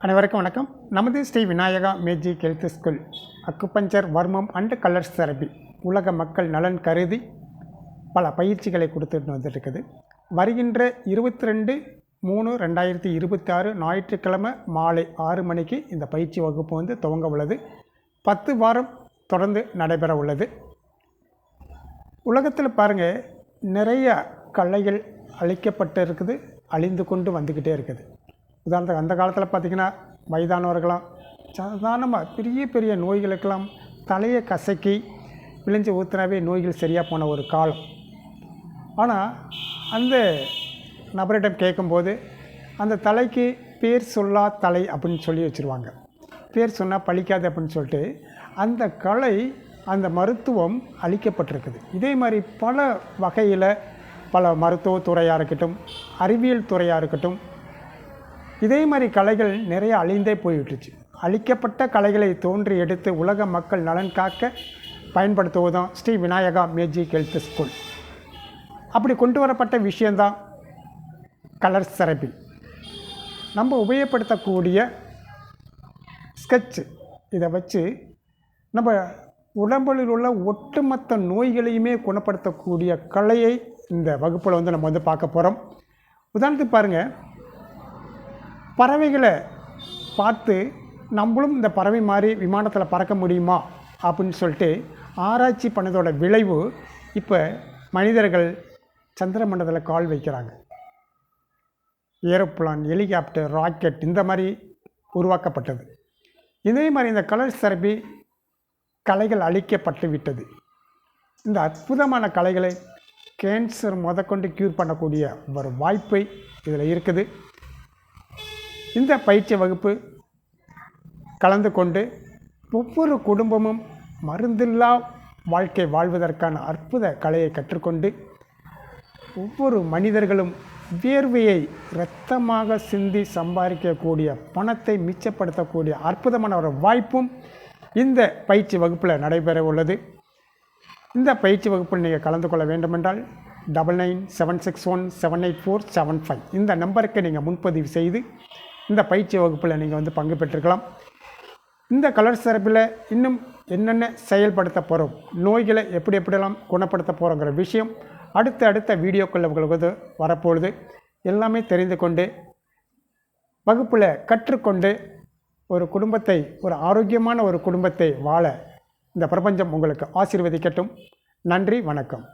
அனைவருக்கும் வணக்கம். நமது Shri Vinayaka magic health school acupuncture, varmam and colours therapy உலக மக்கள் நலன் கருதி பல பயிற்சிகளை கொடுத்துட்டு வந்துட்டுருக்குது. வருகின்ற 22/3/2026 ஞாயிற்றுக்கிழமை மாலை 6 மணிக்கு இந்த பயிற்சி வகுப்பு துவங்க உள்ளது. 10 வாரம் தொடர்ந்து நடைபெற உள்ளது. உலகத்தில் பாருங்கள், நிறைய கலைகள் அழிக்கப்பட்டு இருக்குது, அழிந்து கொண்டு வந்துக்கிட்டே இருக்குது. உதாரணத்துக்கு அந்த காலத்தில் பார்த்திங்கன்னா, வயதானவர்களாம் சாதாரணமாக பெரிய பெரிய நோய்களுக்கெல்லாம் தலையை கசக்கி விளைஞ்சி ஊற்றினாவே நோய்கள் சரியாக போன ஒரு காலம். ஆனால் அந்த நபரிடம் கேட்கும்போது அந்த தலைக்கு பேர் சொல்லா தலை அப்படின்னு சொல்லி வச்சுருவாங்க. பேர் சொன்னால் பழிக்காது அப்படின்னு சொல்லிட்டு அந்த கலை, அந்த மருத்துவம் அழிக்கப்பட்டிருக்குது. இதே மாதிரி பல வகையில் பல மருத்துவ துறையாக இருக்கட்டும், அறிவியல் துறையாக இருக்கட்டும், இதே மாதிரி கலைகள் நிறைய அழிந்தே போய்விட்டுச்சு. அழிக்கப்பட்ட கலைகளை தோன்றி எடுத்து உலக மக்கள் நலன் காக்க பயன்படுத்துவதுதான் Shri Vinayaka magic health school. அப்படி கொண்டு வரப்பட்ட விஷயந்தான் கலர்ஸ் தெரப்பி. நம்ம உபயோகப்படுத்தக்கூடிய ஸ்கெட்ச், இதை வச்சு நம்ம உடம்பில் உள்ள ஒட்டுமொத்த நோய்களையுமே குணப்படுத்தக்கூடிய கலையை இந்த வகுப்பில் நம்ம பார்க்க போகிறோம். உதாரணத்துக்கு பாருங்கள், பறவைகளை பார்த்து நம்மளும் இந்த பறவை மாதிரி விமானத்தில் பறக்க முடியுமா அப்படின்னு சொல்லிட்டு ஆராய்ச்சி பண்ணதோட விளைவு இப்போ மனிதர்கள் சந்திர மண்டலத்தில் கால் வைக்கிறாங்க. ஏரோப்ளான், ஹெலிகாப்டர், ராக்கெட் இந்த மாதிரி உருவாக்கப்பட்டது. இதே மாதிரி இந்த கலர்ஸ் தெரப்பி கலைகள் அழிக்கப்பட்டு விட்டது. இந்த அற்புதமான கலைகளை கேன்சர் முதற்கொண்டு க்யூர் பண்ணக்கூடிய ஒரு வாய்ப்பை இதில் இருக்குது. இந்த பயிற்சி வகுப்பு கலந்து கொண்டு ஒவ்வொரு குடும்பமும் மருந்தில்லா வாழ்க்கை வாழ்வதற்கான அற்புத கலையை கற்றுக்கொண்டு ஒவ்வொரு மனிதர்களும் வேர்வையை இரத்தமாக சிந்தி சம்பாதிக்கக்கூடிய பணத்தை மிச்சப்படுத்தக்கூடிய அற்புதமான ஒரு வாய்ப்பும் இந்த பயிற்சி வகுப்பில் நடைபெற உள்ளது. இந்த பயிற்சி வகுப்பில் நீங்கள் கலந்து கொள்ள வேண்டுமென்றால் 9976178475 இந்த நம்பருக்கு நீங்கள் முன்பதிவு செய்து இந்த பயிற்சி வகுப்பில் நீங்கள் பங்கு பெற்றுக்கலாம். இந்த கலர்ஸ் தெரப்பியில் இன்னும் என்னென்ன செயல்படுத்த போகிறோம், நோய்களை எப்படியெல்லாம் குணப்படுத்த போகிறோங்கிற விஷயம் அடுத்த வீடியோக்களில் உங்களுக்கு வரப்போகுது. எல்லாமே தெரிந்து கொண்டு வகுப்பில் கற்றுக்கொண்டு ஒரு குடும்பத்தை, ஒரு ஆரோக்கியமான ஒரு குடும்பத்தை வாழ இந்த பிரபஞ்சம் உங்களுக்கு ஆசீர்வதிக்கட்டும். நன்றி, வணக்கம்.